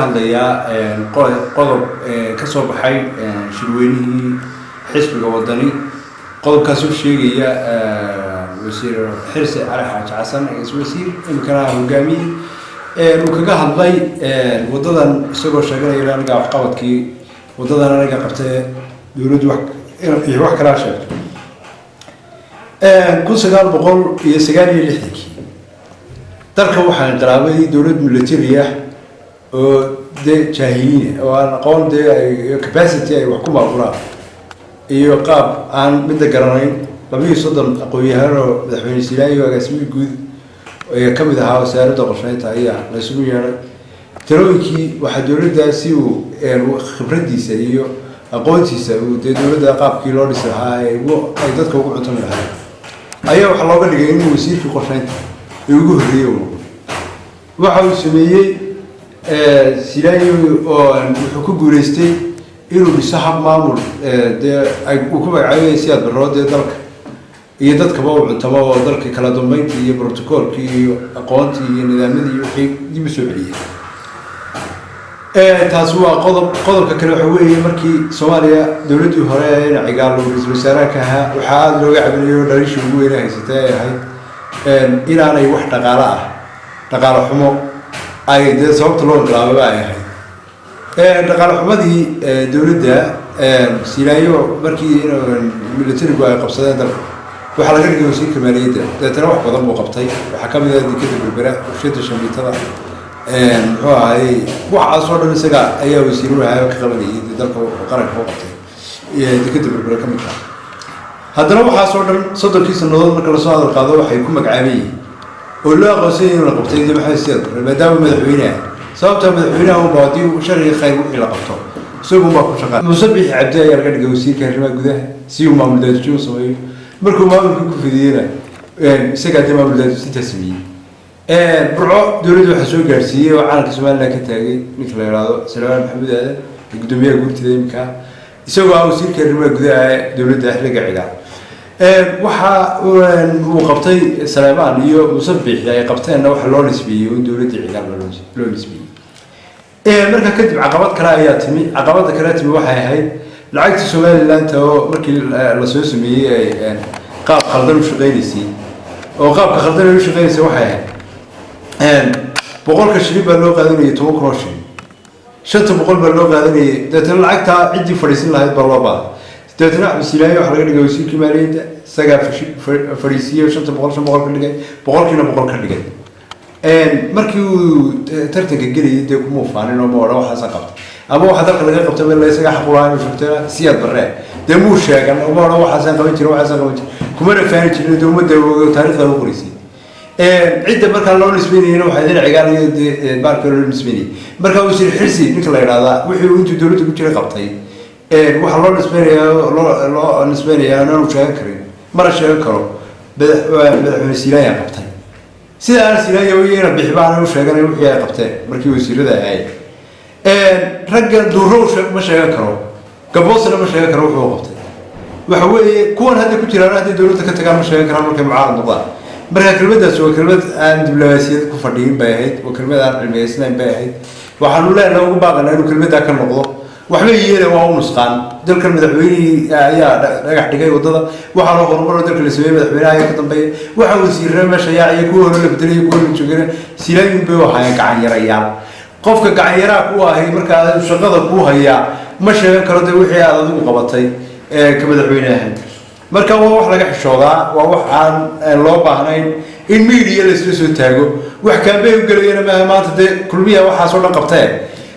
kaga hadlayaa qodob ka soo baxay shirweynihii xisbiga wadani qodobkaas oo sheegaya wasiir xirsi cali xaaji xasan wasiir imkana hogaamiye uu kaga hadlay wadadan isagoo sheeganaya anaga wax qabadkii wadadan anaga qabtay dawladdu wax kala sheegtay 1969 dalka waxaan qaraabay dawlad military ah oo jaahiliin oo aan aqoon capacity ay wax ku maamulaan iyo qaab aan mid garanayn 230 aqoon-yahan oo madaxweyne Silaayo agaasimiye guud oo ka mid ahaa wasaaradda qorsheynta ayaa la isugu yeeray tirooyinkii waxa dawladdaasi uu khibradiisa iyo aqoontiisa uu dawladda qaabkii loo dhisay ay dadka ugu cunto lahayd ayaa waxa looga dhigay inuu wasiirka qorsheynta ugu horeeyo waxa uu sameeyay Silaayo oo wuxuu ku guuleystay inuu dhiso hab maamul ay ku magacaabay siyaad barroode dalka iyo dadka baa cuntama oo dalka kala dambeynta iyo protocolkii iyo aqoontii iyo nidaamyadii wixii dib u soo celiyay taas waa qodobka kale waxa weeye markii Soomaaliya dawladdu hore ay cigaal loo ra'iisul wasaaraha ka ahaa waxa aad looga cabinayo dhaliishii ugu weyn haysatay ahayd inaanay wax dhaqaale xumo ay sababta loo bilaabay ay ahayd dhaqaale xumadii dawladda Silaayo markii militarigu ay qabsadeen dalka waxa laga dhigay wasiirka maaliyadda dadana wax badan buu qabtay waxa ka mid ah dikada berbera warshada shamiitada muxuu ahaayay waxa soo dhan isaga ayaa wasiiruhu ka qabanayay dalka qaranka u qabtay dikada berbera ka mid ah haddana waxa soo dhan 30 sanadood marka la soo hadal qaado waxay ku magacaabayeen oo loo aqoonsan inuu la qabtay maxay siyad maadaama madaxweynaha sababta madaxweynaha uu baadiyo sharci khayr wixii la qabto isagoo ma ku shaqaa musabix cabdi ayaa laga dhigay wasiirka arrimaha gudaha si uu maamul daadjiyo sameeyo markuu maamulku ku fidiyay isaga maamul daadjiyo tasmiye burco dawladdu waxa soo gaarsiiyay oo caalamka Soomaaliland ka taagay ninka la yiraahdo Salmaan Maxamed Aadan gudoomiyaha guurtida imka isagoo ah wasiirka arrimaha gudaha dawladda xiliga cigaal waxa uu qabtay Salmaan iyo musabix ay qabteen waxa loo nisbiyay oo dawladda cigaal loo nisbiyay marka kadib caqabad kale ayaa timi caqabada kale timi waxay ahayd lacagta Soomaaliland oo markii la soo sameeyay qaab khaldan u shaqeynayay oo qaabka khaldan u shaqeynayay waxay ahayd boqolka shilin baa loo qaadanayay 10 grosh 500 baa loo qaadanayay dadna lacagta cidii fariisin lahayd baa loo baahay dadna Silaayo waxa laga dhigay wasiirka maaliyadda isaga fariisiyo 500 ka dhigay boqolkiina boqol ka dhigay markii uu tartanka geliyay de kuma faanin oo ma wada waxa qabtay ama waxa dalka laga qabtay meel isaga xaq u lahayn shaqada siyaad barre de muu sheegan oo ma wada waxa qaban jiray kuma rafaan jiray dawladda taariikhda ugu qorisay عدة مركز لون سبيني هنا وحدين عقاري بارك لون سبيني مركز وسير حرسي نكلا يرادا وحي وانتو دولتو كنتي قبطي وح لون سبيني لون سبيني أنا وشاكرين مرة شاكروا بدأ سيلايا قبطي سيدا أنا سيلايا ويا ربي حبانا وشاكرين وحي قبطي مركز وسير ذا هاي رجل دروش ما شاكروا قبوسنا ما شاكروا وحي قبطي وحوي كون هذا كنتي رادا دولتك كتكلم ما شاكروا مركز معارض نضال marka kelmaddaas waa kelmad aan diblomaasiyad ku fadhiin bay ahayd oo kelmad aan cilmiyeysnayn bay ahayd waxaan u leenahay ugu baaqanaa inuu kelmadda ka noqdo waxba yeelay waa u nusqaan dalka madaxweynaha ayaa dhagax dhigay wadada waxa loo horumaro dalka la sameeyay madaxweynaha ayaa ka dambeeyay waxa wasiirada meesha ay ku hor la bedelay ku hor joogeen Silaayo bay waxay gacan yarayaan qofka gacan yaraa ku ahay marka shaqada ku haya ma sheegan karo wixii aad adigu qabatay ka madaxweynaha marka waa wax laga xishoodaa waa wax aan loo baahnayn in media la isla soo taago wax kaambay u galayna ma maanta de kulmiya waxa soo dhan qabtay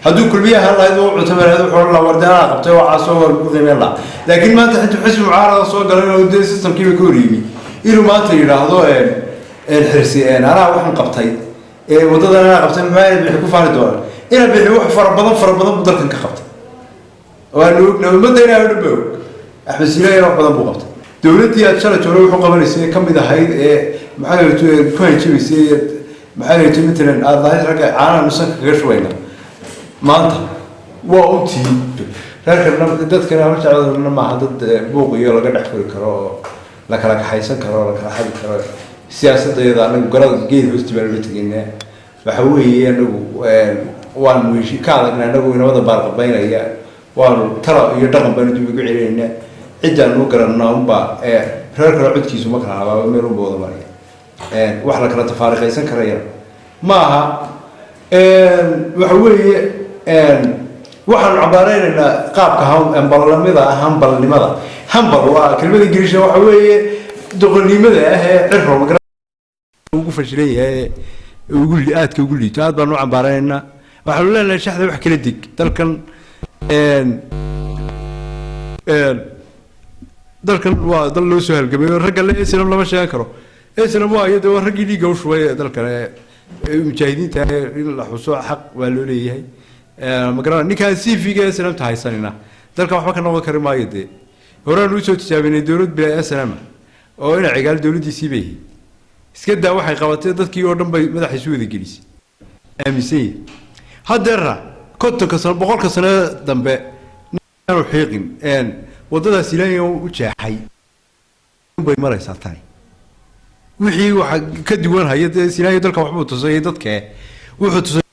hadduu kulmiyaha lahayd oo cuntamaraad wuxuu la wardaana qabtay waxa soo qiimeyn la laakiin maanta inta xisbi mucaarada soo galay oo de systemkii ka horiyay inuu maanta yiraahdo xirsi ana waxaan qabtay wadadana qabtay maxay bixi ku faari doonaa ina bixi wax fara badan dalkan ka qabtay oo loo madayna u dhabow Axmed Silaayo wax badan buu qabtay dawladii aad shalay joogay wuxuu qabanaysay kamid ahayd maxay ku hajibisay maxay timideen aad raga caana nusan kaga shwayna maanta waa u tii reerkana dadkana waxa jeclaan ma aha dad buuq iyo laga dhex furi karo la kala kaxaysan karo la kala xadi karo siyaasadda iyada anagu garad geed hoostiisa la tageynaa waxa weeye anagu waan weeshi ka adagna anagu inamada baarqabaynaya waan tala iyo dhaqan baan dib ugu celinayna cidaan u garanaa unba reer kale codkiisu ma kala habaaba meel u boodo maraya wax la kala tafaariqaysan karaya ma aha waxa weeye waxaan cabaareynaa qaabka hambalnimada hambalnimada hambal waa kelmada ingiriisiga waxa weeye doqonnimada cirro ma ugu fashilayay ugu aadka ugu liito aad baan u cabaareynaa waxaan leenahay shaxda wax kala dig dalkan dalkan waa dal loo soo halgamay ragga la islam lama sheegan karo islam waa iyadoo raggii dhiiga u shubay dalkan mujaahidiinta in la xuso xaq waa loo leeyahay ma garanaa ninkaan CV-ga islam tahaysanina dalka waxba ka noqon kari maayo dee horaan u soo tijaabinay dowlad bilaa islam oo ina cigaal dowladdiisii bay iska daa waxay qabatay dadkii oo dhan bay madaxa isu wada gelisay aaminsan haddeera kontonka sano boqolka sano dambe aanu xiiqin wadadaas ilaahay u jeexay bay maraysaa tahay wixii waxa ka duwan hay'adda ilaahay dalka waxba u tusay dadka wuxuu tusay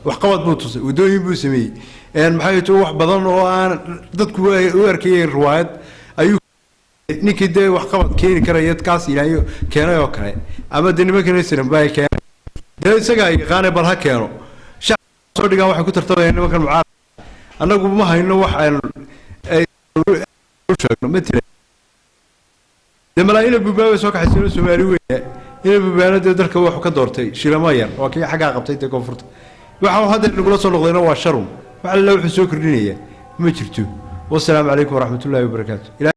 wax qabad buu tusay wadooyin buu sameeyay maxay tahay wax badan oo aan dadku u arkayeen riwaayad ayuu ninkii dee wax qabad keeni karaya kaas ilaahay keenay oo kale ama dinimo kale siran bay keenay dee isaga yaqaan bal ha keeno soo dhigaan waxay ku tartamayaan nimankan mucaarad annagu ma hayno wax aan sheegno matala de malaayina buubaaba soo kaxaysan Soomaali weeye ina buubaanada dalka wax ka doortay shilamayan oo kii xagaa qabtay ta koonfurta waxa hadda lagu soo noqdayna waa sharun waxa la wuxuu soo kordhinaya ma jirto wassalaamu calaykum waraxmatullaahi wabarakaatuh